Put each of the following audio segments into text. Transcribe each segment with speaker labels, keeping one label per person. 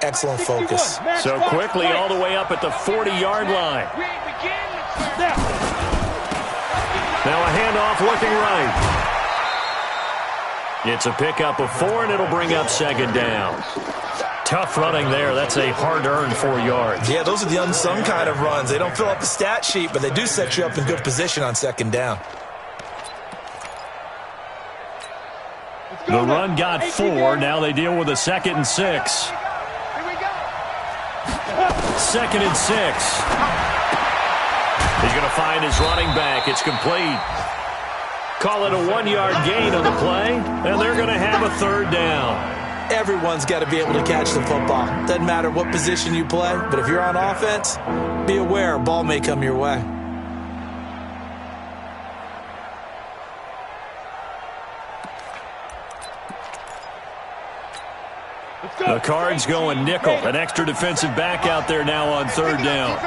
Speaker 1: excellent focus.
Speaker 2: So quickly all the way up at the 40-yard line. Now a handoff looking right. It's a pickup of 4, and it'll bring up second down. Tough running there. That's a hard-earned 4 yards.
Speaker 1: Yeah, those are the unsung kind of runs. They don't fill up the stat sheet, but they do set you up in good position on second down.
Speaker 2: The run got 4. Now they deal with a 2nd and 6. 2nd and 6. He's going to find his running back. It's complete. Call it a 1-yard gain on the play, and they're going to have a third down.
Speaker 1: Everyone's got to be able to catch the football. Doesn't matter what position you play, but if you're on offense, be aware a ball may come your way.
Speaker 2: The Cards going nickel. An extra defensive back out there now on third down.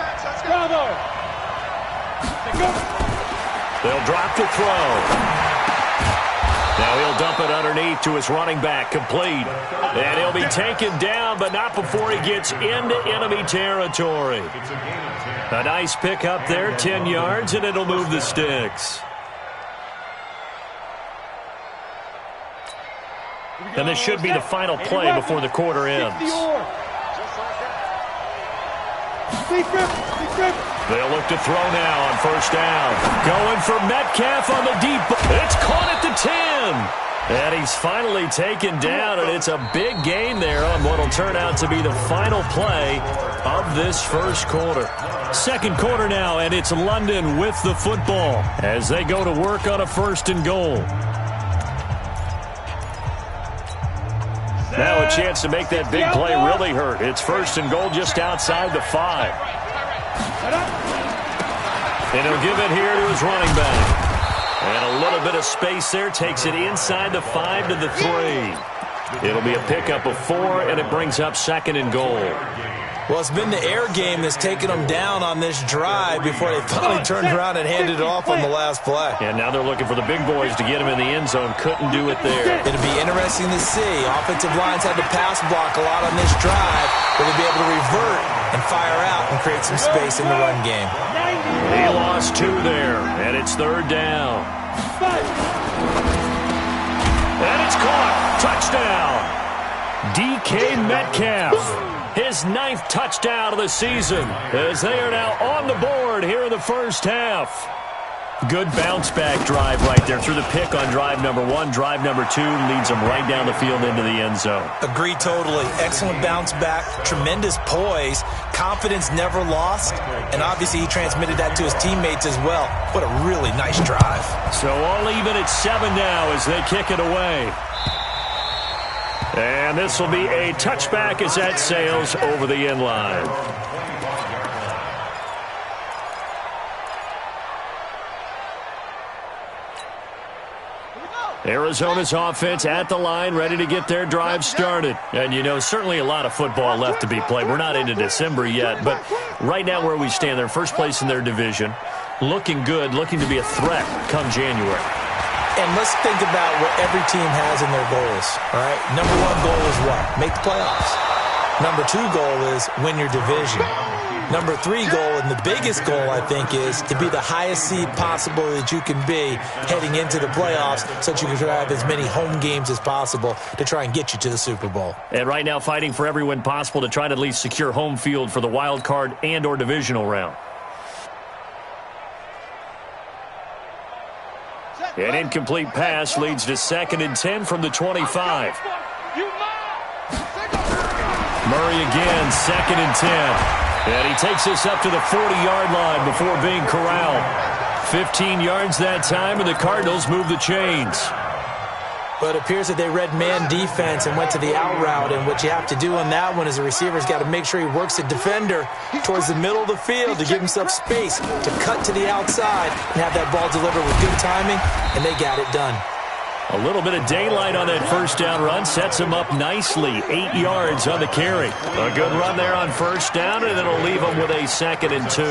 Speaker 2: They'll drop to throw. Now he'll dump it underneath to his running back, complete. And he'll be taken down, but not before he gets into enemy territory. A nice pick up there, 10 yards, and it'll move the sticks. And this should be the final play before the quarter ends. They'll look to throw now on first down. Going for Metcalf on the deep. It's caught at the 10. And he's finally taken down, and it's a big gain there on what will turn out to be the final play of this first quarter. Second quarter now, and it's London with the football as they go to work on a 1st and goal. Now a chance to make that big play really hurt. It's 1st and goal just outside the 5. And he'll give it here to his running back. And a little bit of space there takes it inside the 5 to the 3. It'll be a pickup of 4, and it brings up 2nd and goal.
Speaker 1: Well, it's been the air game that's taken them down on this drive before they finally turned around and handed it off on the last play.
Speaker 2: And now they're looking for the big boys to get him in the end zone. Couldn't do it there.
Speaker 1: It'll be interesting to see. Offensive lines had to pass block a lot on this drive. Will they be able to revert and fire out and create some space in the run game?
Speaker 2: He lost 2 there, and it's third down. And it's caught. Touchdown. DK Metcalf. His 9th touchdown of the season as they are now on the board here in the first half. Good bounce-back drive right there through the pick on drive number 1. Drive number 2 leads them right down the field into the end zone.
Speaker 1: Agree totally. Excellent bounce-back, tremendous poise, confidence never lost, and obviously he transmitted that to his teammates as well. What a really nice drive.
Speaker 2: So all even at 7 now as they kick it away. And this will be a touchback as that sails over the end line. Arizona's offense at the line, ready to get their drive started. And, you know, certainly a lot of football left to be played. We're not into December yet, but right now where we stand, they're first place in their division, looking good, looking to be a threat come January.
Speaker 1: And let's think about what every team has in their goals, all right? Number 1 goal is what? Make the playoffs. Number 2 goal is win your division. Number 3 goal, and the biggest goal, I think, is to be the highest seed possible that you can be heading into the playoffs so that you can have as many home games as possible to try and get you to the Super Bowl.
Speaker 2: And right now fighting for every win possible to try to at least secure home field for the wild card and or divisional round. An incomplete pass leads to 2nd and 10 from the 25. Murray again, 2nd and 10. And he takes us up to the 40-yard line before being corralled. 15 yards that time, and the Cardinals move the chains.
Speaker 1: But it appears that they read man defense and went to the out route. And what you have to do on that one is the receiver's got to make sure he works the defender towards the middle of the field to give himself space to cut to the outside and have that ball delivered with good timing, and they got it done.
Speaker 2: A little bit of daylight on that first down run sets him up nicely. 8 yards on the carry. A good run there on first down, and it'll leave him with a 2nd and 2.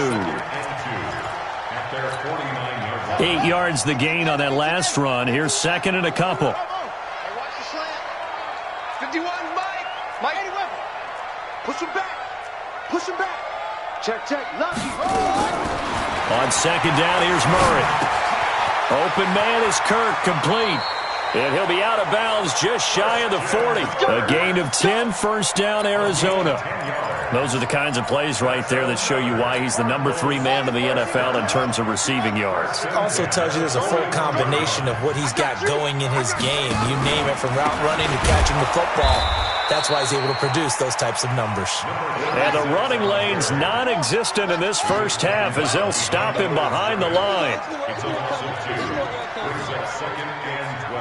Speaker 2: 8 yards the gain on that last run. Here's 2nd and a couple.
Speaker 3: Push him back. Push him back. Check, check. Lucky.
Speaker 2: On second down, here's Murray. Open man is Kirk, complete. And he'll be out of bounds just shy of the 40. A gain of 10, first down, Arizona. Those are the kinds of plays right there that show you why he's the number 3 man in the NFL in terms of receiving yards.
Speaker 1: Also tells you there's a full combination of what he's got going in his game. You name it, from route running to catching the football. That's why he's able to produce those types of numbers.
Speaker 2: And the running lane's non-existent in this first half as they'll stop him behind the line.
Speaker 4: Second and 12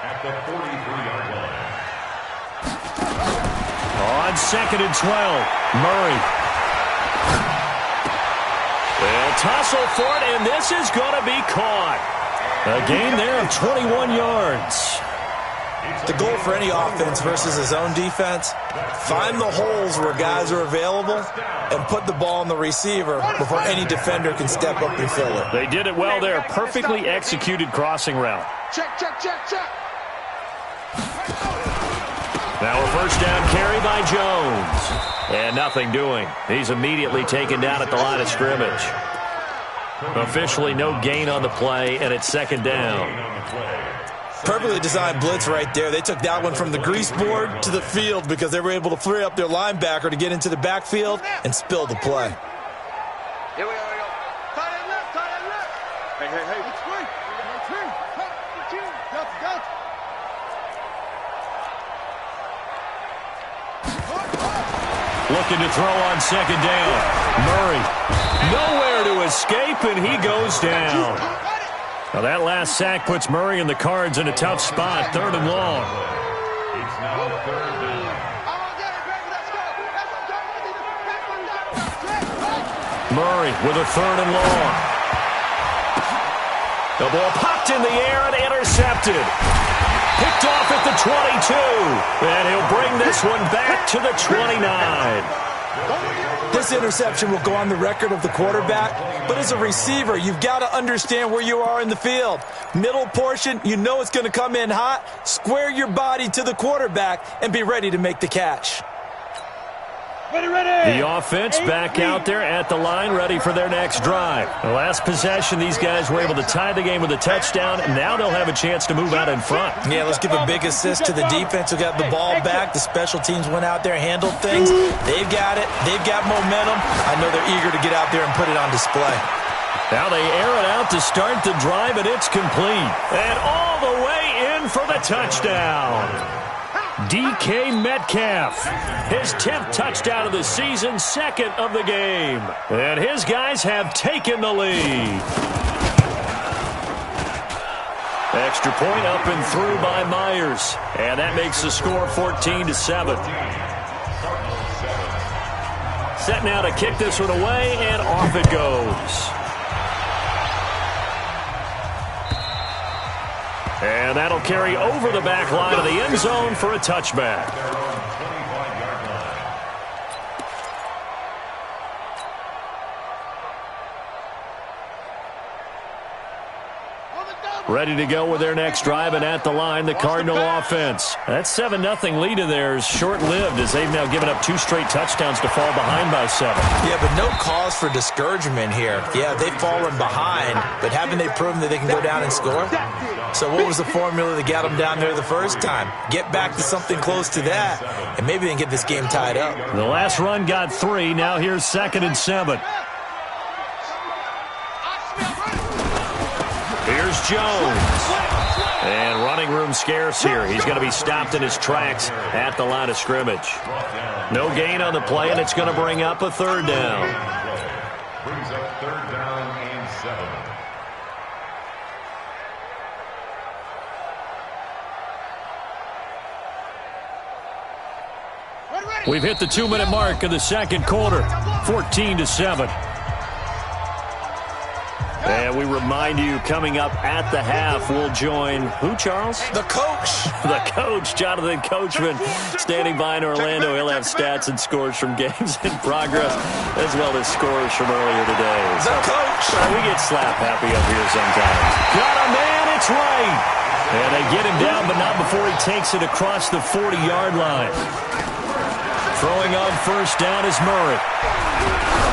Speaker 4: at the 43-yard line.
Speaker 2: On second and 12, Murray. They'll tussle for it, and this is going to be caught. A gain there of 21 yards.
Speaker 1: The goal for any offense versus his own defense, find the holes where guys are available and put the ball on the receiver before any defender can step up and fill it.
Speaker 2: They did it well there. Perfectly executed crossing route.
Speaker 3: Check, check, check, check.
Speaker 2: Now a first down carry by Jones. And nothing doing. He's immediately taken down at the line of scrimmage. Officially no gain on the play, and it's second down.
Speaker 1: Perfectly designed blitz right there. They took that one from the grease board to the field because they were able to free up their linebacker to get into the backfield and spill the play.
Speaker 3: Here we go, here we go. Tight end left, tight end left. Hey, hey, hey. It's great.
Speaker 2: Looking to throw on second down. Murray. Nowhere to escape, and he goes down. Now that last sack puts Murray and the Cards in a tough spot, third and long.
Speaker 4: It's now third down.
Speaker 2: Murray with a third and long. The ball popped in the air and intercepted. Picked off at the 22. And he'll bring this one back to the 29.
Speaker 1: This interception will go on the record of the quarterback, but as a receiver, you've got to understand where you are in the field. Middle portion, you know it's going to come in hot. Square your body to the quarterback and be ready to make the catch.
Speaker 2: The offense back out there at the line, ready for their next drive. The last possession, these guys were able to tie the game with a touchdown, and now they'll have a chance to move out in front.
Speaker 1: Yeah, let's give a big assist to the defense who got the ball back. The special teams went out there, handled things. They've got it. They've got momentum. I know they're eager to get out there and put it on display.
Speaker 2: Now they air it out to start the drive, and it's complete. And all the way in for the touchdown. DK Metcalf, his 10th touchdown of the season, second of the game. And his guys have taken the lead. Extra point up and through by Myers. And that makes the score 14-7. Set now to kick this one away, and off it goes. And that'll carry over the back line of the end zone for a touchback. Ready to go with their next drive, and at the line, the Cardinal offense. That 7-0 lead in there is short-lived as they've now given up 2 straight touchdowns to fall behind by 7.
Speaker 1: Yeah, but no cause for discouragement here. Yeah, they've fallen behind, but haven't they proven that they can go down and score? So what was the formula that got them down there the first time? Get back to something close to that, and maybe they can get this game tied up.
Speaker 2: The last run got 3. Now here's 2nd and 7. Here's Jones. And running room scarce here. He's going to be stopped in his tracks at the line of scrimmage. No gain on the play, and it's going to bring up a third down.
Speaker 4: Brings up third down and 7.
Speaker 2: We've hit the 2-minute mark of the second quarter, 14-7. And we remind you, coming up at the half, we'll join who, Charles?
Speaker 1: The coach.
Speaker 2: The coach, Jonathan Coachman, standing by in Orlando. He'll have stats and scores from games in progress, as well as scores from earlier today.
Speaker 1: The coach.
Speaker 2: We get slap happy up here sometimes. Got a man, it's right. And they get him down, but not before he takes it across the 40-yard line. Throwing on first down is Murray.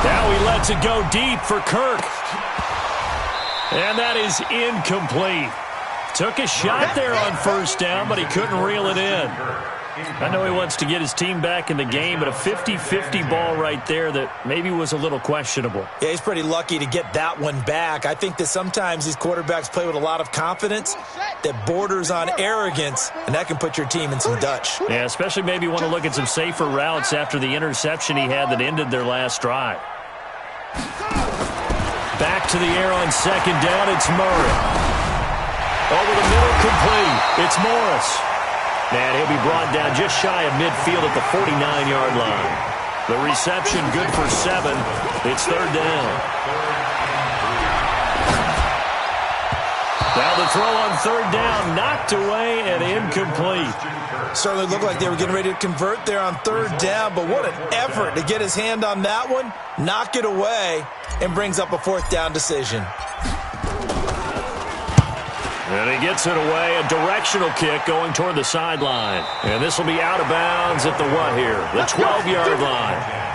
Speaker 2: Now he lets it go deep for Kirk. And that is incomplete. Took a shot there on first down, but he couldn't reel it in. I know he wants to get his team back in the game, but a 50-50 ball right there that maybe was a little questionable.
Speaker 1: Yeah, he's pretty lucky to get that one back. I think that sometimes these quarterbacks play with a lot of confidence that borders on arrogance, and that can put your team in some Dutch.
Speaker 2: Yeah, especially maybe want to look at some safer routes after the interception he had that ended their last drive. Back to the air on second down, it's Murray. Over the middle, complete. It's Morris. And he'll be brought down just shy of midfield at the 49-yard line. The reception good for 7. It's third down. Now the throw on third down, knocked away and incomplete.
Speaker 1: Certainly looked like they were getting ready to convert there on third down, but what an effort to get his hand on that one, knock it away, and brings up a fourth down decision.
Speaker 2: And he gets it away, a directional kick going toward the sideline. And this will be out of bounds at the what here? The 12-yard line.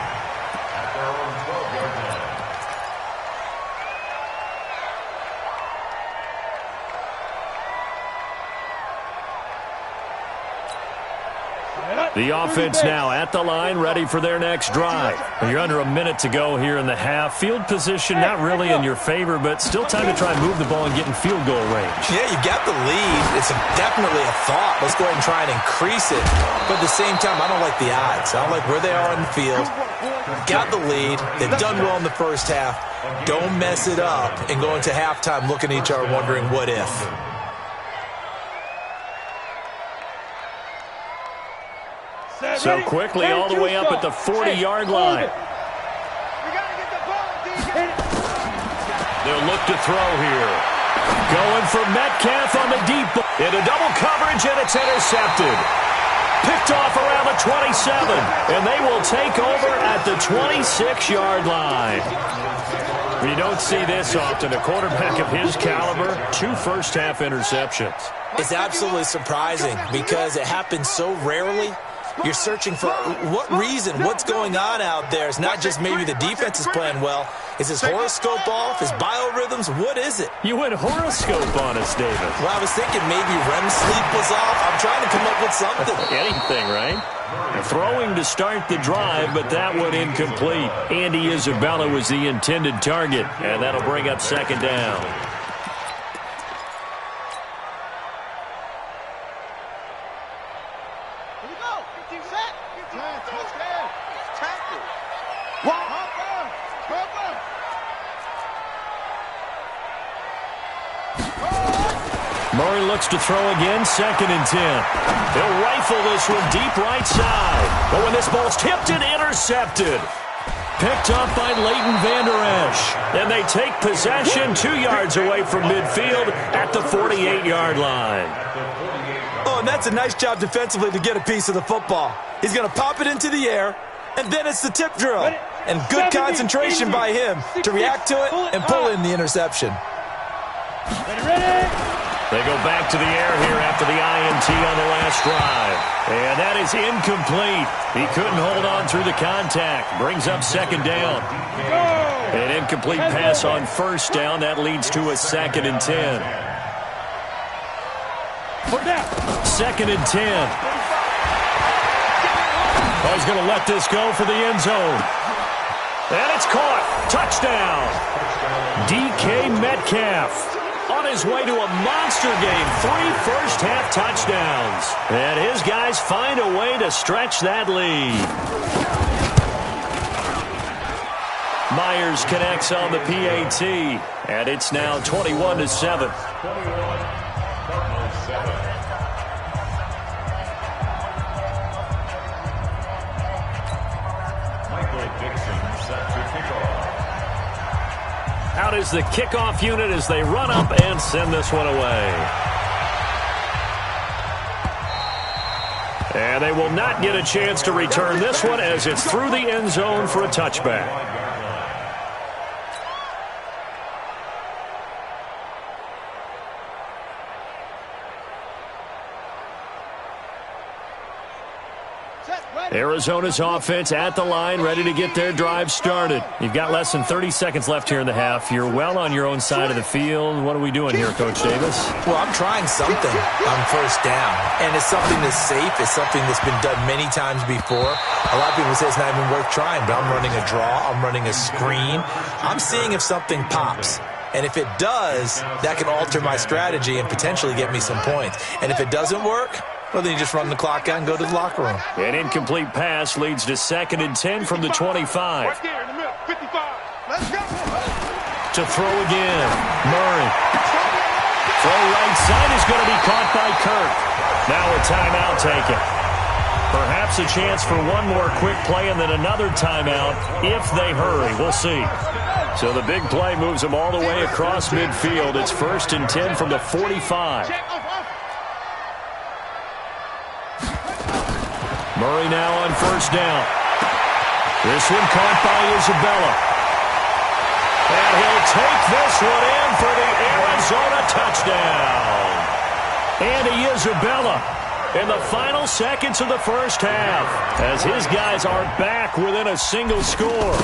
Speaker 2: The offense now at the line, ready for their next drive. You're under a minute to go here in the half. Field position not really in your favor, but still time to try and move the ball and get in field goal range.
Speaker 1: Yeah, you got the lead. It's definitely a thought. Let's go ahead and try and increase it. But at the same time, I don't like the odds. I don't like where they are on the field. Got the lead. They've done well in the first half. Don't mess it up and go into halftime looking at each other wondering what if.
Speaker 2: So quickly all the way up at the 40-yard line. They'll look to throw here. Going for Metcalf on the deep ball. Into double coverage, and it's intercepted. Picked off around the 27, and they will take over at the 26-yard line. You don't see this often. A quarterback of his caliber, 2 first-half interceptions.
Speaker 1: It's absolutely surprising because it happens so rarely. You're searching for what reason, what's going on out there. It's not just maybe the defense is playing well. Is his horoscope off? His biorhythms? What is it?
Speaker 2: You went horoscope on us, David.
Speaker 1: Well, I was thinking maybe REM sleep was off. I'm trying to come up with something.
Speaker 2: Anything, right? Throwing to start the drive, but that one incomplete. Andy Isabella was the intended target, and that'll bring up second down. Murray looks to throw again, 2nd and 10. He'll rifle this one deep right side. But when this ball's tipped and intercepted. Picked up by Leighton Vander Esch. And they take possession 2 yards away from midfield at the 48-yard line.
Speaker 1: Oh, and that's a nice job defensively to get a piece of the football. He's going to pop it into the air, and then it's the tip drill. And good concentration by him to react to it and pull in the interception.
Speaker 2: They go back to the air here after the INT on the last drive. And that is incomplete. He couldn't hold on through the contact. Brings up second down. An incomplete pass on first down. That leads to a 2nd and 10. 2nd and 10. Oh, he's going to let this go for the end zone. And it's caught. Touchdown. DK Metcalf. On his way to a monster game, 3 first-half touchdowns. And his guys find a way to stretch that lead. Myers connects on the PAT, and it's now 21-7. Out is the kickoff unit as they run up and send this one away. And they will not get a chance to return this one as it's through the end zone for a touchback. Arizona's offense at the line, ready to get their drive started. You've got less than 30 seconds left here in the half. You're well on your own side of the field. What are we doing here, Coach Davis?
Speaker 1: Well, I'm trying something on first down, and it's something that's safe. It's something that's been done many times before. A lot of people say it's not even worth trying, but I'm running a draw. I'm running a screen. I'm seeing if something pops. And if it does, that can alter my strategy and potentially get me some points. And if it doesn't work, well, then you just run the clock out and go to the locker room.
Speaker 2: An incomplete pass leads to 2nd and 10 from the 25.
Speaker 3: Right there in the middle, 55. Let's go.
Speaker 2: To throw again, Murray. Throw right side is going to be caught by Kirk. Now a timeout taken. Perhaps a chance for one more quick play and then another timeout if they hurry. We'll see. So the big play moves them all the way across midfield. It's 1st and 10 from the 45. Murray now on first down. This one caught by Isabella. And he'll take this one in for the Arizona touchdown. Andy Isabella in the final seconds of the first half as his guys are back within a single score.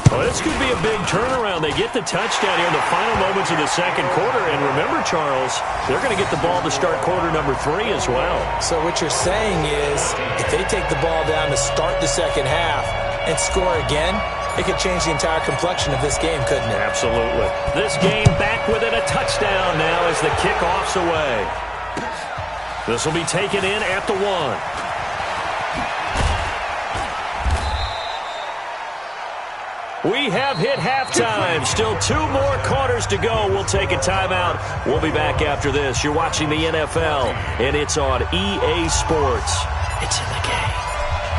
Speaker 2: Well, this could be a big turnaround. They get the touchdown here in the final moments of the second quarter. And remember, Charles, they're going to get the ball to start quarter number 3 as well.
Speaker 1: So what you're saying is if they take the ball down to start the second half and score again, it could change the entire complexion of this game, couldn't it?
Speaker 2: Absolutely. This game back within a touchdown now as the kickoff's away. This will be taken in at the 1. We have hit halftime. Still 2 more quarters to go. We'll take a timeout. We'll be back after this. You're watching the NFL, and it's on EA Sports. It's in the game.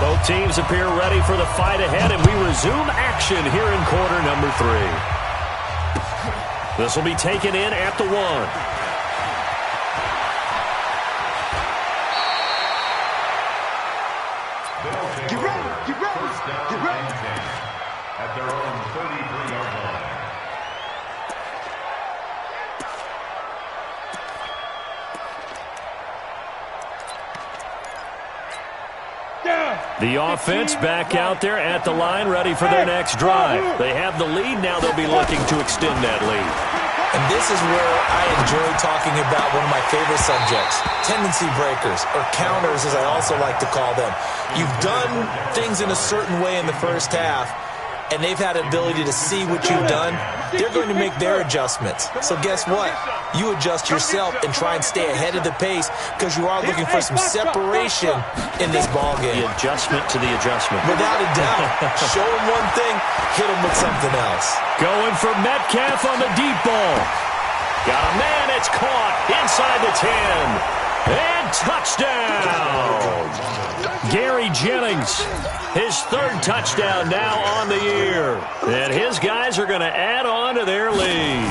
Speaker 2: Both teams appear ready for the fight ahead, and we resume action here in quarter number 3. This will be taken in at the 1.
Speaker 4: At their own 33-yard line.
Speaker 2: The offense back out there at the line, ready for their next drive. They have the lead. Now they'll be looking to extend that lead.
Speaker 1: And this is where I enjoy talking about one of my favorite subjects, tendency breakers, or counters as I also like to call them. You've done things in a certain way in the first half, and they've had an ability to see what you've done. They're going to make their adjustments. So guess what? You adjust yourself and try and stay ahead of the pace because you are looking for some separation in this ballgame.
Speaker 2: The adjustment to the adjustment.
Speaker 1: Without a doubt. Show them one thing, hit them with something else.
Speaker 2: Going for Metcalf on the deep ball. Got a man, it's caught inside the 10. And touchdown! Gary Jennings, his 3rd touchdown now on the year. And his guys are going to add on to their lead.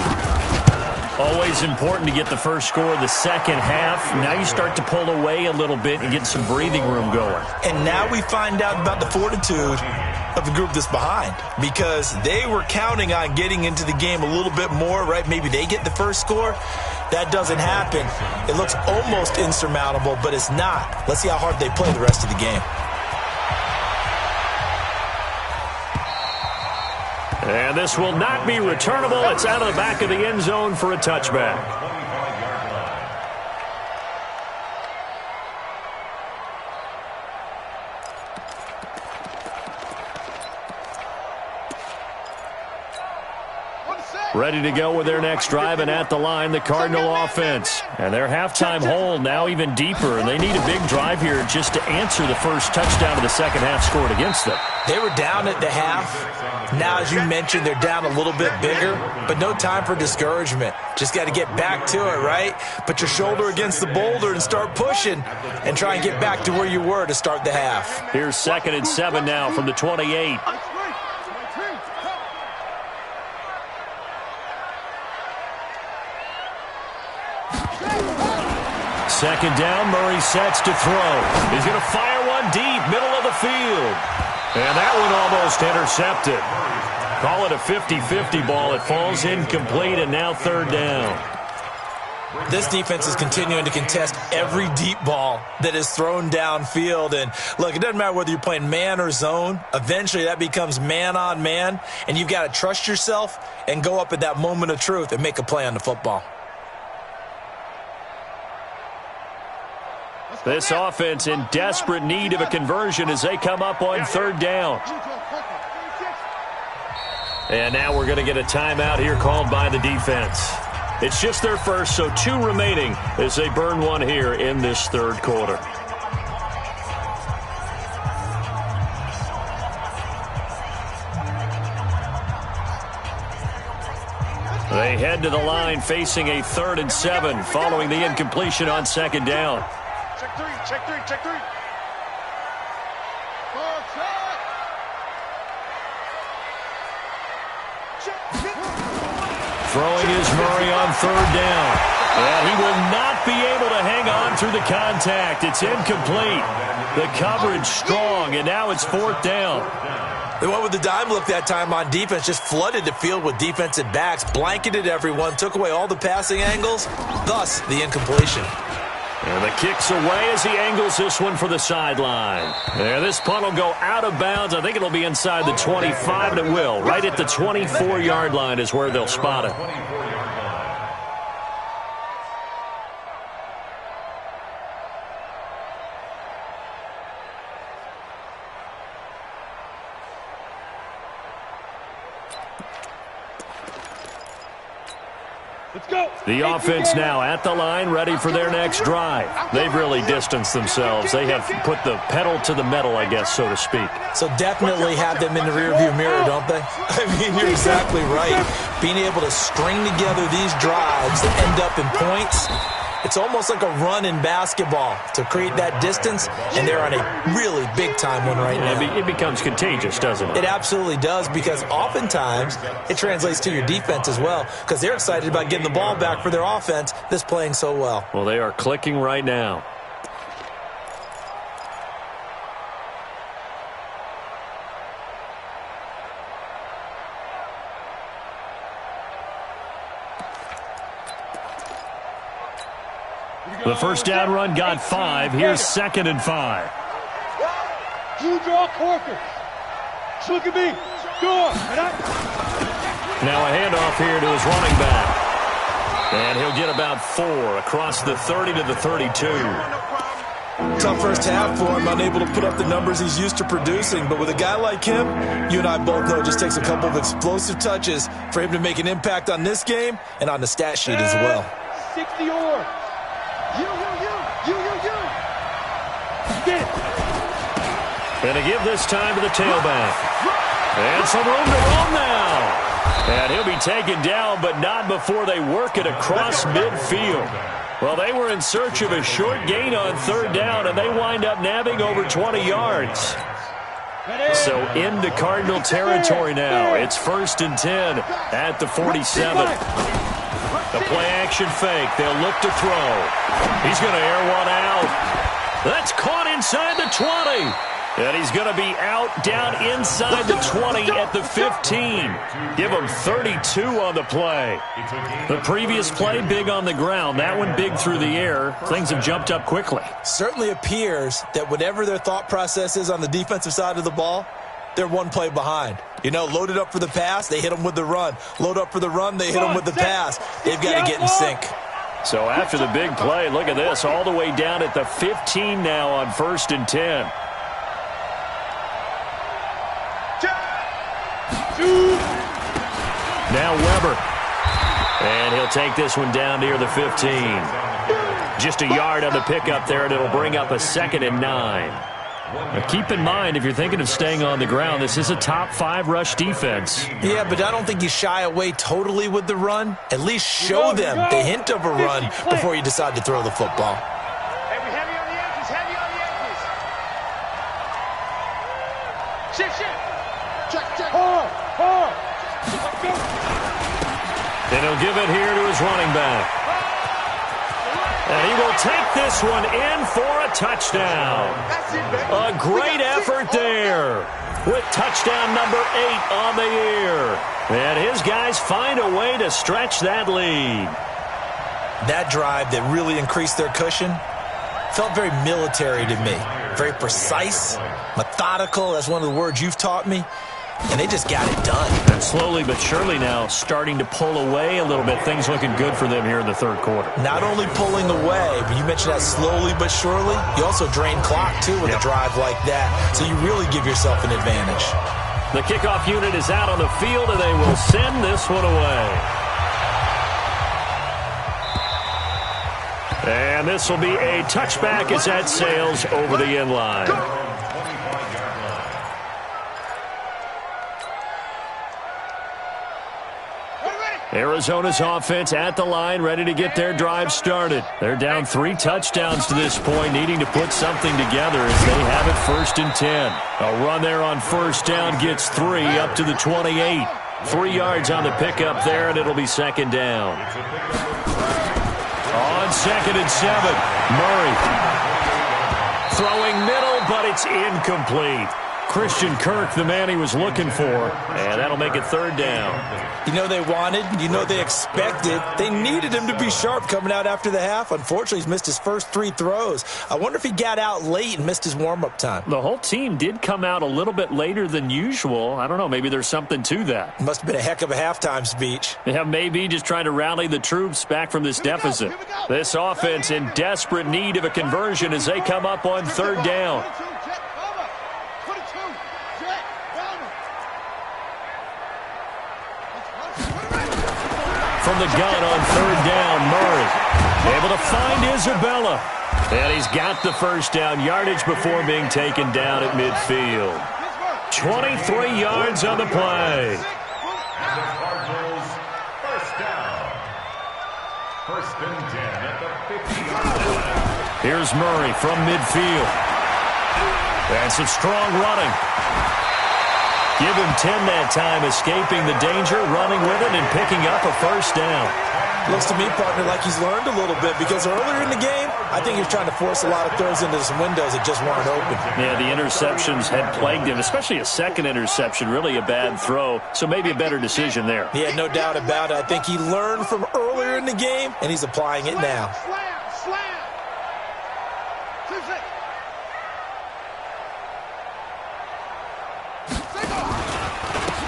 Speaker 2: Always important to get the first score of the second half. Now you start to pull away a little bit and get some breathing room going.
Speaker 1: And now we find out about the fortitude of the group that's behind, because they were counting on getting into the game a little bit more, right? Maybe they get the first score. That doesn't happen. It looks almost insurmountable, but it's not. Let's see how hard they play the rest of the game.
Speaker 2: And this will not be returnable. It's out of the back of the end zone for a touchback. Ready to go with their next drive, and at the line, the Cardinal offense. And their halftime hole now even deeper, and they need a big drive here just to answer the first touchdown of the second half scored against them.
Speaker 1: They were down at the half. Now, as you mentioned, they're down a little bit bigger, but no time for discouragement. Just got to get back to it, right? Put your shoulder against the boulder and start pushing and try and get back to where you were to start the half.
Speaker 2: Here's 2nd and 7 now from the 28. Second down, Murray sets to throw. He's going to fire one deep, middle of the field. And that one almost intercepted. Call it a 50-50 ball. It falls incomplete, and now 3rd down.
Speaker 1: This defense is continuing to contest every deep ball that is thrown downfield. And look, it doesn't matter whether you're playing man or zone. Eventually that becomes man on man, and you've got to trust yourself and go up at that moment of truth and make a play on the football.
Speaker 2: This offense in desperate need of a conversion as they come up on third down. And now we're going to get a timeout here called by the defense. It's just their first, so 2 remaining as they burn one here in this third quarter. They head to the line facing a 3rd and 7 following the incompletion on second down.
Speaker 3: Check 3, check 3, check 3.
Speaker 2: Throwing is Murray on third down. And he will not be able to hang on through the contact. It's incomplete. The coverage strong, and now it's 4th down.
Speaker 1: They went with the dime look that time on defense, just flooded the field with defensive backs, blanketed everyone, took away all the passing angles, thus the incompletion.
Speaker 2: And the kick's away as he angles this one for the sideline. There, this punt will go out of bounds. I think it'll be inside the 25, and it will. Right at the 24-yard line is where they'll spot it. The offense now at the line, ready for their next drive. They've really distanced themselves. They have put the pedal to the metal, I guess, so to speak.
Speaker 1: So definitely have them in the rearview mirror, don't they? I mean, you're exactly right. Being able to string together these drives that end up in points, it's almost like a run in basketball to create that distance, and they're on a really big-time one right now.
Speaker 2: It becomes contagious, doesn't it?
Speaker 1: It absolutely does, because oftentimes it translates to your defense as well, because they're excited about getting the ball back for their offense that's playing so well.
Speaker 2: Well, they are clicking right now. The first down run got 5. Here's 2nd and 5.
Speaker 3: You draw Corker. Look at me. Go.
Speaker 2: Now a handoff here to his running back. And he'll get about 4 across the 30 to the 32.
Speaker 1: Tough first half for him, unable to put up the numbers he's used to producing. But with a guy like him, you and I both know it just takes a couple of explosive touches for him to make an impact on this game and on the stat sheet as well.
Speaker 3: 60 or. You. Get it.
Speaker 2: And to give this time to the tailback. And some room to roam now. And he'll be taken down, but not before they work it across midfield. Well, they were in search of a short gain on third down, and they wind up nabbing over 20 yards. So into Cardinal territory now. It's 1st and 10 at the 47. The play-action fake. They'll look to throw. He's going to air one out. That's caught inside the 20. And he's going to be out down inside the 20 at the 15. Give him 32 on the play. The previous play, big on the ground. That one big through the air. Things have jumped up quickly.
Speaker 1: Certainly appears that whatever their thought process is on the defensive side of the ball, they're one play behind. You know, loaded up for the pass, they hit them with the run. Load up for the run, they hit them with the pass. They've got to get in sync.
Speaker 2: So after the big play, look at this, all the way down at the 15 now on 1st and 10. Now Weber. And he'll take this one down near the 15. Just a yard on the pickup there, and it'll bring up a 2nd and 9. Now keep in mind, if you're thinking of staying on the ground, this is a top 5 rush defense.
Speaker 1: Yeah, but I don't think you shy away totally with the run. At least show them the hint of a run before you decide to throw the football.
Speaker 3: Heavy on the edges, heavy on the edges. Shift. Check. Hard.
Speaker 2: And he'll give it here to his running back. And he will take this one in for a touchdown. A great effort there with touchdown number 8 on the year. And his guys find a way to stretch that lead.
Speaker 1: That drive that really increased their cushion felt very military to me. Very precise, methodical. That's one of the words you've taught me. And they just got it done.
Speaker 2: And slowly but surely now starting to pull away a little bit. Things looking good for them here in the third quarter.
Speaker 1: Not only pulling away, but you mentioned that slowly but surely. You also drain clock, too, with a drive like that. So you really give yourself an advantage.
Speaker 2: The kickoff unit is out on the field, and they will send this one away. And this will be a touchback as that sails over the end line. Arizona's offense at the line, ready to get their drive started. They're down 3 touchdowns to this point, needing to put something together as they have it 1st and 10. A run there on 1st down gets 3 up to the 28. 3 yards on the pickup there, and it'll be 2nd down. On 2nd and 7, Murray. Throwing middle, but it's incomplete. Christian Kirk, the man he was looking for, and that'll make it 3rd down.
Speaker 1: You know they wanted, you know they expected. They needed him to be sharp coming out after the half. Unfortunately, he's missed his first 3 throws. I wonder if he got out late and missed his warm-up time.
Speaker 2: The whole team did come out a little bit later than usual. I don't know, maybe there's something to that.
Speaker 1: Must have been a heck of a halftime speech.
Speaker 2: Yeah, maybe just trying to rally the troops back from this deficit. This offense in desperate need of a conversion as they come up on 3rd down. From the gun on 3rd down, Murray able to find Isabella. And he's got the 1st down yardage before being taken down at midfield. 23 yards on the play.
Speaker 4: And the Cardinals, 1st down. 1st and 10 at the 50-yard line.
Speaker 2: Here's Murray from midfield. And some strong running. Give him 10 that time, escaping the danger, running with it, and picking up a 1st down.
Speaker 1: Looks to me, partner, like he's learned a little bit because earlier in the game, I think he was trying to force a lot of throws into some windows that just weren't open.
Speaker 2: Yeah, the interceptions had plagued him, especially a 2nd interception, really a bad throw, so maybe a better decision there.
Speaker 1: Yeah, no doubt about it. I think he learned from earlier in the game, and he's applying it now.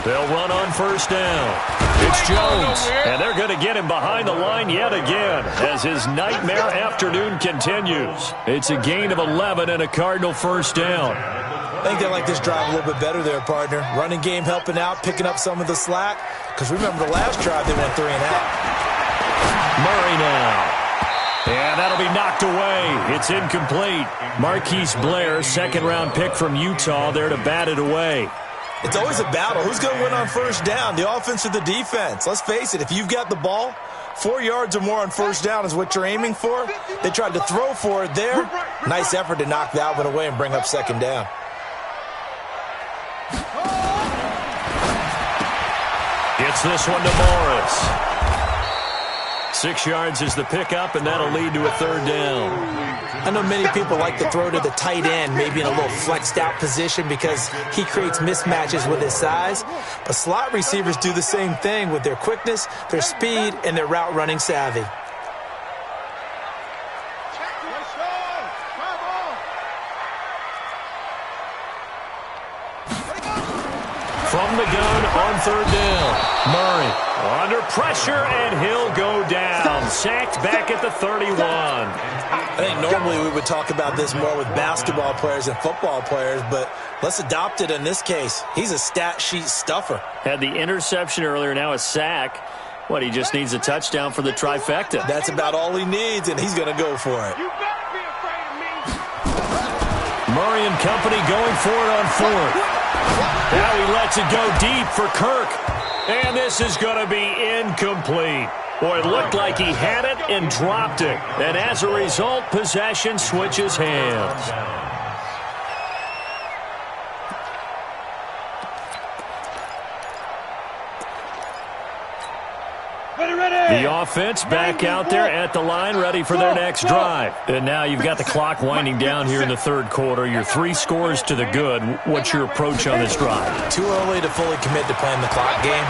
Speaker 2: They'll run on 1st down. It's Jones, and they're going to get him behind the line yet again as his nightmare afternoon continues. It's a gain of 11 and a Cardinal 1st down.
Speaker 1: I think they like this drive a little bit better there, partner. Running game helping out, picking up some of the slack. Because remember the last drive, they went 3 and out.
Speaker 2: Murray now. And that'll be knocked away. It's incomplete. Marquise Blair, 2nd-round pick from Utah, there to bat it away.
Speaker 1: It's always a battle. Who's going to win on 1st down, the offense or the defense? Let's face it, if you've got the ball, 4 yards or more on 1st down is what you're aiming for. They tried to throw for it there. Nice effort to knock that one away and bring up 2nd down.
Speaker 2: Gets this one to Morris. 6 yards is the pickup, and that'll lead to a 3rd down.
Speaker 1: I know many people like to throw to the tight end, maybe in a little flexed out position because he creates mismatches with his size. But slot receivers do the same thing with their quickness, their speed, and their route running savvy.
Speaker 2: From the gun on 3rd down, Murray under pressure, and he'll go down. Sacked back at the 31.
Speaker 1: I think normally we would talk about this more with basketball players and football players, but let's adopt it in this case. He's a stat sheet stuffer.
Speaker 2: Had the interception earlier, now a sack. What, he just needs a touchdown for the trifecta.
Speaker 1: That's about all he needs, and he's going to go for it.
Speaker 3: You better be afraid of me.
Speaker 2: Murray and company going for it on 4th. Now he lets it go deep for Kirk. And this is going to be incomplete. Boy, it looked like he had it and dropped it. And as a result, possession switches hands. The offense back out there at the line, ready for their next drive. And now you've got the clock winding down here in the 3rd quarter. Your 3 scores to the good. What's your approach on this drive?
Speaker 1: Too early to fully commit to playing the clock game.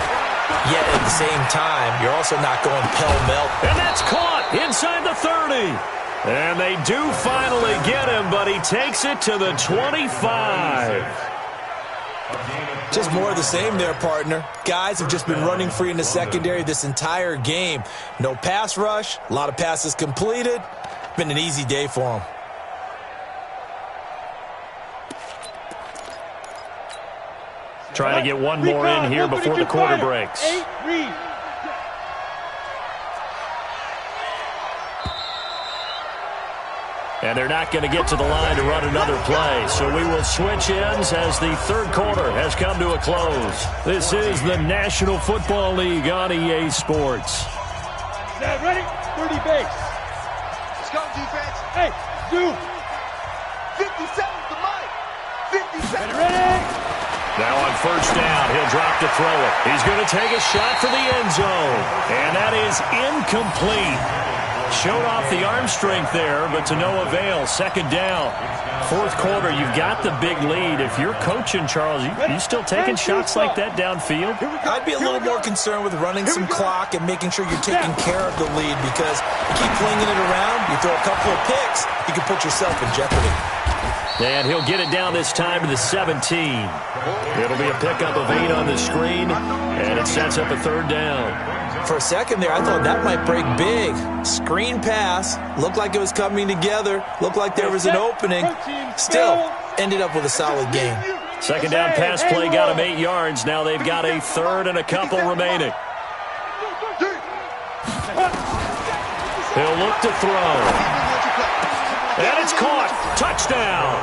Speaker 1: Yet at the same time, you're also not going pell-mell.
Speaker 2: And that's caught inside the 30. And they do finally get him, but he takes it to the 25.
Speaker 1: Just more of the same there, partner. Guys have just been running free in the secondary this entire game. No pass rush, a lot of passes completed. Been an easy day for them.
Speaker 2: Trying to get one more in here before the quarter breaks. And they're not going to get to the line to run another play. So we will switch ends as the third quarter has come to a close. This is the National Football League on EA Sports.
Speaker 5: Ready? 30 base.
Speaker 3: Let's go, defense.
Speaker 5: Hey, do.
Speaker 3: 50 seconds to Mike. 50 seconds.
Speaker 5: Ready?
Speaker 2: Now on first down, he'll drop to throw it. He's going to take a shot for the end zone. And that is incomplete. Showed off the arm strength there, but to no avail. Second down. Fourth quarter, you've got the big lead. If you're coaching, Charles, you still taking shots like that downfield?
Speaker 1: I'd be a little more concerned with running some clock and making sure you're taking care of the lead, because you keep flinging it around, you throw a couple of picks, you can put yourself in jeopardy.
Speaker 2: And he'll get it down this time to the 17. It'll be a pickup of 8 on the screen, and it sets up a third down.
Speaker 1: For a second there, I thought that might break big. Screen pass. Looked like it was coming together. Looked like there was an opening. Still, ended up with a solid gain.
Speaker 2: Second down pass play got him 8 yards. Now they've got a third and a couple remaining. He'll look to throw. And it's caught. Touchdown.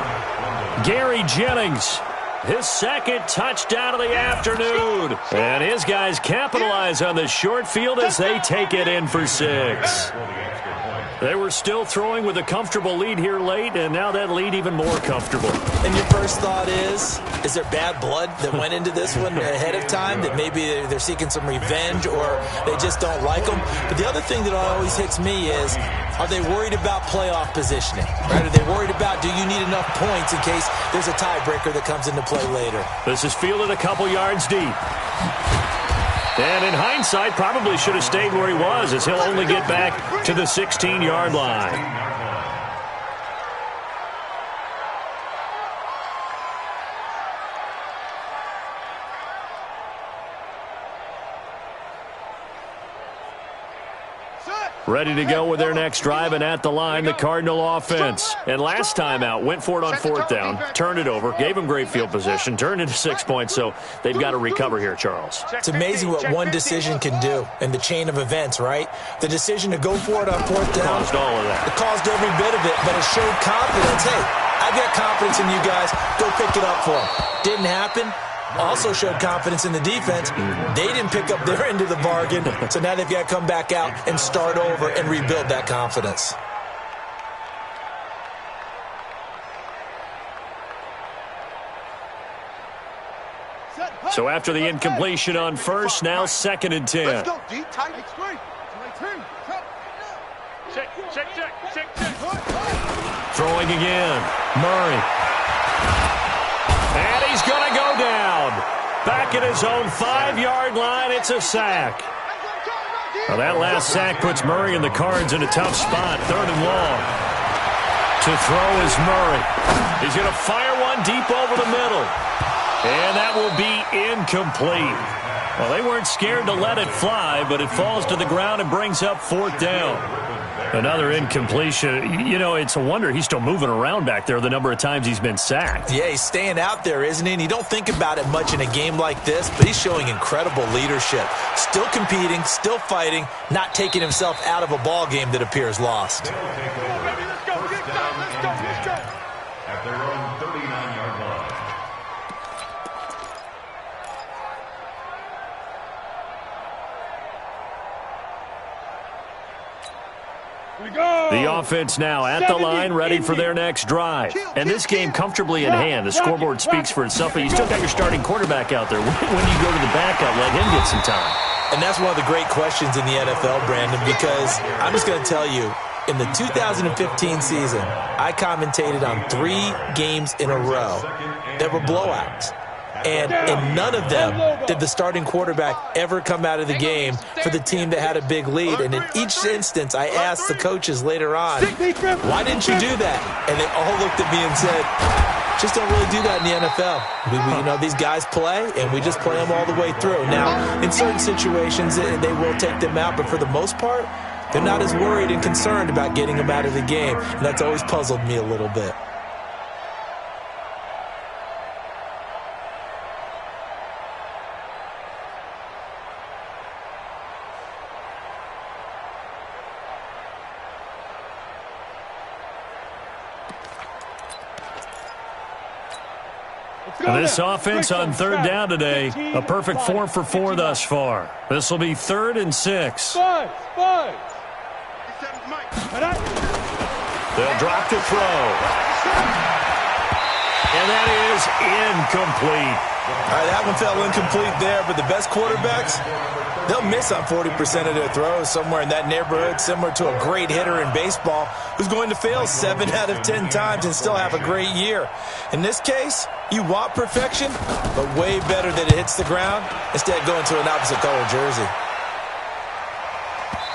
Speaker 2: Gary Jennings. His second touchdown of the afternoon. And his guys capitalize on the short field as they take it in for 6. They were still throwing with a comfortable lead here late, and now that lead even more comfortable.
Speaker 1: And your first thought is there bad blood that went into this one ahead of time, that maybe they're seeking some revenge or they just don't like them? But the other thing that always hits me is, are they worried about playoff positioning? Right? Are they worried about, do you need enough points in case there's a tiebreaker that comes into play later?
Speaker 2: This is fielded a couple yards deep. And in hindsight, probably should have stayed where he was, as he'll only get back to the 16-yard line. Ready to go with their next drive, and at the line, the Cardinal offense. And last time out, went for it on fourth down, turned it over, gave them great field position, turned into 6 points, so they've got to recover here, Charles.
Speaker 1: It's amazing what one decision can do in the chain of events, right? The decision to go for it on fourth down.
Speaker 2: Caused all of that.
Speaker 1: It caused every bit of it, but it showed confidence. Hey, I've got confidence in you guys. Go pick it up for them. Didn't happen. Also showed confidence in the defense. They didn't pick up their end of the bargain, so now they've got to come back out and start over and rebuild that confidence.
Speaker 2: So after the incompletion on first, now 2nd and 10.
Speaker 3: Let's go, D. Tight. Check.
Speaker 2: Throwing again. Murray. And he's going to go down. Back at his own 5-yard line, it's a sack. Well, that last sack puts Murray and the Cards in a tough spot. 3rd and long. To throw is Murray. He's going to fire one deep over the middle. And that will be incomplete. Well, they weren't scared to let it fly, but it falls to the ground and brings up 4th down. Another incompletion. You know, it's a wonder he's still moving around back there the number of times he's been sacked.
Speaker 1: Yeah, he's staying out there, isn't he? And you don't think about it much in a game like this, but he's showing incredible leadership. Still competing, still fighting, not taking himself out of a ball game that appears lost.
Speaker 4: At their own 39-yard line.
Speaker 2: The offense now at the line, ready for their next drive. And this game comfortably in hand. The scoreboard speaks for itself, but you still got your starting quarterback out there. When do you go to the backup, let him get some time?
Speaker 1: And that's one of the great questions in the NFL, Brandon, because I'm just going to tell you, in the 2015 season, I commentated on 3 games in a row that were blowouts. And in none of them did the starting quarterback ever come out of the game for the team that had a big lead. And in each instance, I asked the coaches later on, why didn't you do that? And they all looked at me and said, just don't really do that in the NFL. You know, these guys play, and we just play them all the way through. Now, in certain situations, they will take them out, but for the most part, they're not as worried and concerned about getting them out of the game. And that's always puzzled me a little bit.
Speaker 2: This offense on third down today, a perfect 4 for 4 thus far. This will be 3rd and 6.
Speaker 5: Five.
Speaker 2: They'll drop to throw. And that is incomplete.
Speaker 1: All right, that one fell incomplete there, but the best quarterbacks, they'll miss on 40% of their throws, somewhere in that neighborhood, similar to a great hitter in baseball who's going to fail 7 out of 10 times and still have a great year. In this case, you want perfection, but way better that it hits the ground instead of going to an opposite color jersey.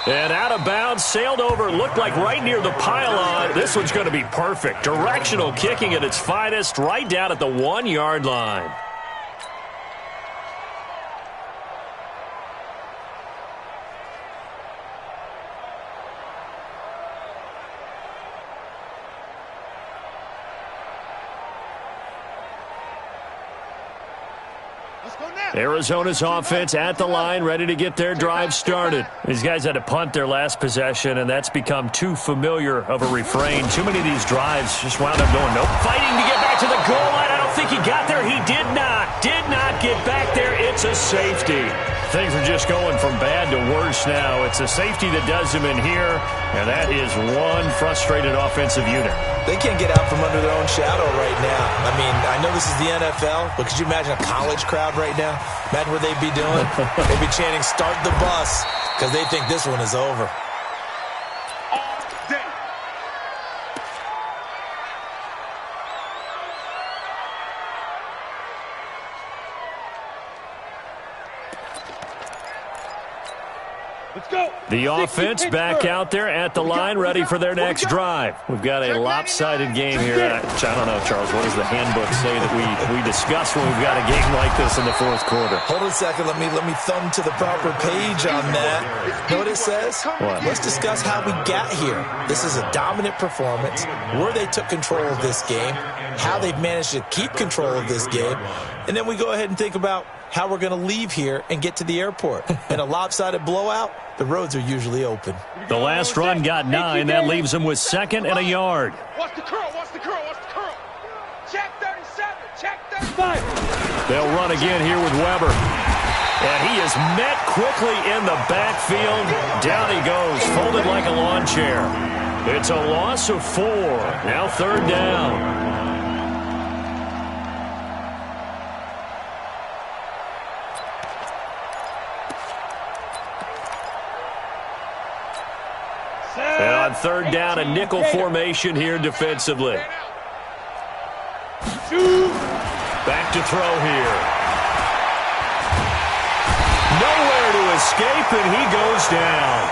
Speaker 2: And out of bounds, sailed over, looked like right near the pylon. This one's going to be perfect. Directional kicking at its finest, right down at the 1-yard line. Arizona's offense at the line, ready to get their drive started. These guys had to punt their last possession, and that's become too familiar of a refrain. Too many of these drives just wound up going, nope. Fighting to get back to the goal line. I don't think he got there. He did not get back there. It's a safety. Things are just going from bad to worse now. It's a safety that does them in here, and that is one frustrated offensive unit.
Speaker 1: They can't get out from under their own shadow right now. I mean, I know this is the NFL, but could you imagine a college crowd right now? Imagine what they'd be doing. They'd be chanting, start the bus, because they think this one is over.
Speaker 2: The offense back out there at the line, ready for their next drive. We've got a lopsided game here. Which I don't know, Charles, what does the handbook say that we discuss when we've got a game like this in the fourth quarter?
Speaker 1: Hold on a second. Let me thumb to the proper page on that. Know what it says?
Speaker 2: What?
Speaker 1: Let's discuss how we got here. This is a dominant performance, where they took control of this game, how they've managed to keep control of this game, and then we go ahead and think about how we're going to leave here and get to the airport. In a lopsided blowout, the roads are usually open.
Speaker 2: The last run got 9. That leaves them with 2nd and a yard.
Speaker 3: Watch the curl. Check 37. Check 35.
Speaker 2: They'll run again here with Weber. And he is met quickly in the backfield. Down he goes, folded like a lawn chair. It's a loss of 4. Now 3rd down. And on 3rd down, a nickel formation here defensively. Back to throw here. Nowhere to escape, and he goes down.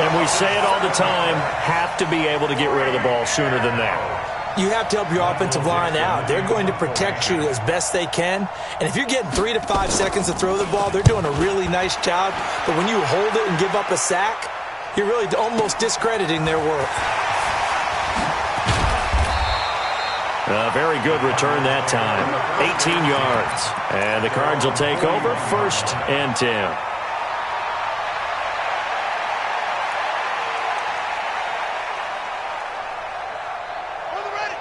Speaker 2: And we say it all the time, have to be able to get rid of the ball sooner than that.
Speaker 1: You have to help your offensive line out. They're going to protect you as best they can. And if you're getting 3 to 5 seconds to throw the ball, they're doing a really nice job. But when you hold it and give up a sack, you're really almost discrediting their work.
Speaker 2: A very good return that time. 18 yards. And the Cards will take over 1st and 10.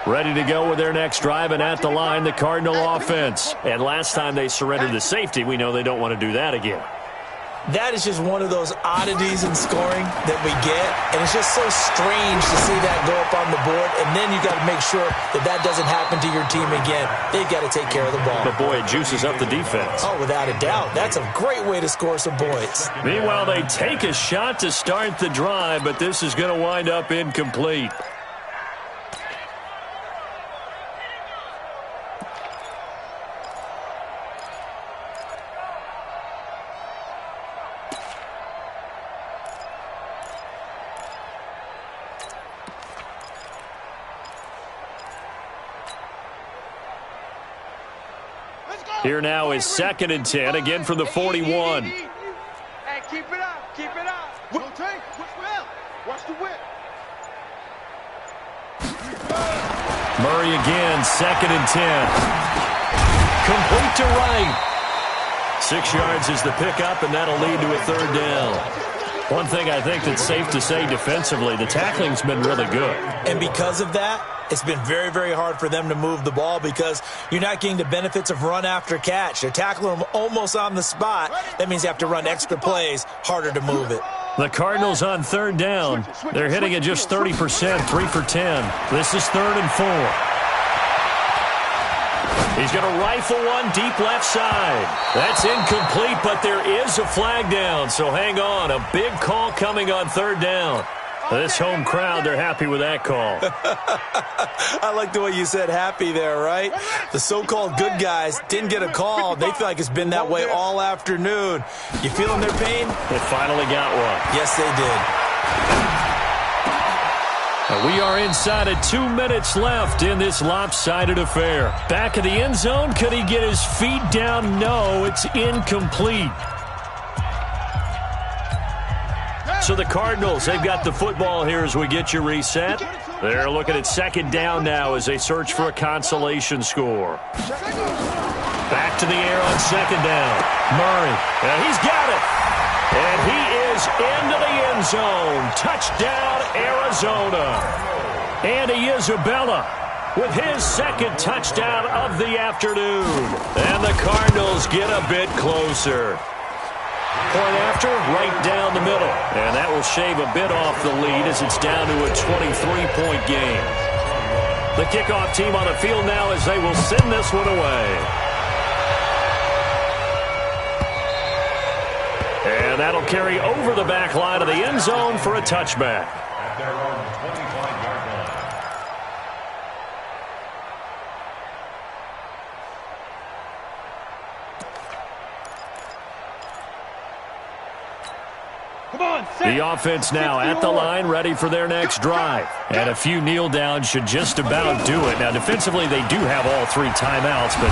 Speaker 2: Ready to go with their next drive, and at the line, the Cardinal offense. And last time they surrendered the safety, we know they don't want to do that again.
Speaker 1: That is just one of those oddities in scoring that we get, and it's just so strange to see that go up on the board, and then you got to make sure that that doesn't happen to your team again. They've got to take care of the ball.
Speaker 2: But, boy, it juices up the defense.
Speaker 1: Oh, without a doubt. That's a great way to score some points.
Speaker 2: Meanwhile, they take a shot to start the drive, but this is going to wind up incomplete. Here now is 2nd and 10, again from the 41.
Speaker 3: Hey, keep it up. Keep it up. Rotate. Watch the whip.
Speaker 2: Murray again, 2nd and 10. Complete to right. 6 yards is the pickup, and that'll lead to a 3rd down. One thing I think that's safe to say defensively, the tackling's been really good.
Speaker 1: And because of that, it's been very, very hard for them to move the ball because you're not getting the benefits of run after catch. They're tackling them almost on the spot. That means you have to run extra plays, harder to move it.
Speaker 2: The Cardinals on 3rd down. They're hitting at just 30%, 3 for 10. This is 3rd and 4. He's going to rifle one deep left side. That's incomplete, but there is a flag down, so hang on. A big call coming on 3rd down. This home crowd, they're happy with that call.
Speaker 1: I like the way you said happy there, right? The so-called good guys didn't get a call. They feel like it's been that way all afternoon. You feeling their pain?
Speaker 2: They finally got one.
Speaker 1: Yes, they did.
Speaker 2: We are inside of 2 minutes left in this lopsided affair. Back of the end zone. Could he get his feet down? No, it's incomplete. So the Cardinals, they've got the football here as we get you reset. They're looking at 2nd down now as they search for a consolation score. Back to the air on 2nd down. Murray, he's got it. And he is into the end zone. Touchdown, Arizona. Andy Isabella with his 2nd touchdown of the afternoon. And the Cardinals get a bit closer. Point after, right down the middle. And that will shave a bit off the lead as it's down to a 23-point game. The kickoff team on the field now as they will send this one away. And that'll carry over the back line of the end zone for a touchback.
Speaker 4: At their own 25-yard line.
Speaker 5: Come on, set.
Speaker 2: The offense now at the line, ready for their next drive. And a few kneel downs should just about do it. Now, defensively, they do have all 3 timeouts, but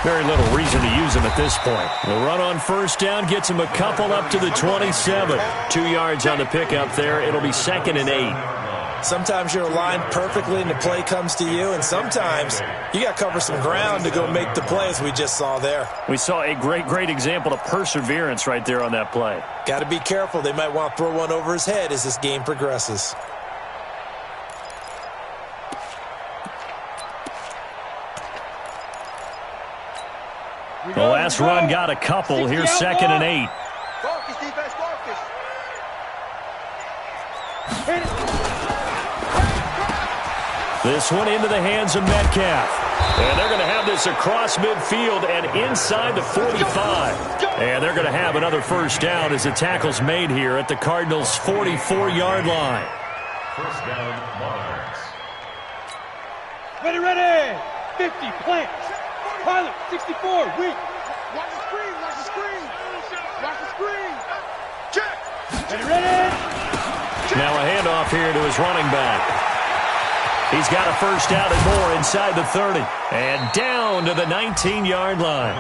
Speaker 2: very little reason to use them at this point. The run on 1st down gets them a couple up to the 27. 2 yards on the pickup there. It'll be 2nd and 8.
Speaker 1: Sometimes you're aligned perfectly and the play comes to you, and sometimes you got to cover some ground to go make the play, as we just saw there.
Speaker 2: We saw a great example of perseverance right there on that play.
Speaker 1: Got to be careful. They might want to throw one over his head as this game progresses.
Speaker 2: The last run got a couple. Here's 2nd and 8.
Speaker 3: Focus, defense, focus.
Speaker 5: Hit it.
Speaker 2: This one into the hands of Metcalf. And they're going to have this across midfield and inside the 45. And they're going to have another 1st down as the tackle's made here at the Cardinals' 44-yard line.
Speaker 4: 1st down, Monarchs.
Speaker 5: Ready. 50, plant. Pilot, 64, weak.
Speaker 3: Watch the screen, watch the screen. Watch the screen. Check.
Speaker 5: Ready.
Speaker 2: Now a handoff here to his running back. He's got a 1st down and more inside the 30. And down to the 19-yard line.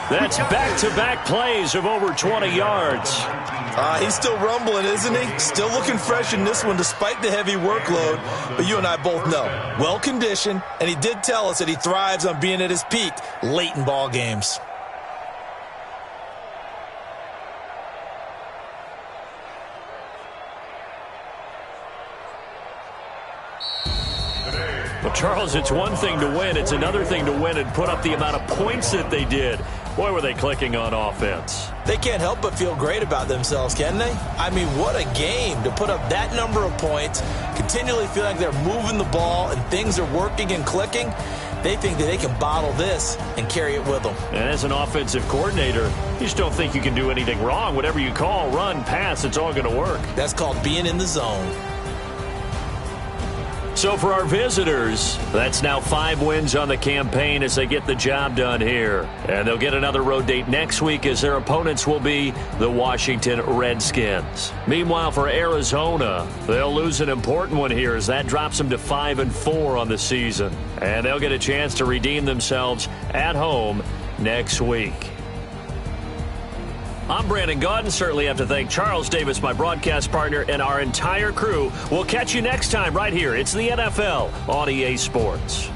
Speaker 2: That's back-to-back plays of over 20 yards.
Speaker 1: He's still rumbling, isn't he? Still looking fresh in this one despite the heavy workload. But you and I both know, well-conditioned, and he did tell us that he thrives on being at his peak late in ball games.
Speaker 2: Well, Charles, it's one thing to win. It's another thing to win and put up the amount of points that they did. Boy, were they clicking on offense.
Speaker 1: They can't help but feel great about themselves, can they? I mean, what a game to put up that number of points, continually feel like they're moving the ball and things are working and clicking. They think that they can bottle this and carry it with them.
Speaker 2: And as an offensive coordinator, you just don't think you can do anything wrong. Whatever you call, run, pass, it's all going to work.
Speaker 1: That's called being in the zone.
Speaker 2: So for our visitors, that's now 5 wins on the campaign as they get the job done here. And they'll get another road date next week as their opponents will be the Washington Redskins. Meanwhile, for Arizona, they'll lose an important one here as that drops them to 5-4 on the season. And they'll get a chance to redeem themselves at home next week. I'm Brandon Gaudin. Certainly have to thank Charles Davis, my broadcast partner, and our entire crew. We'll catch you next time right here. It's the NFL on EA Sports.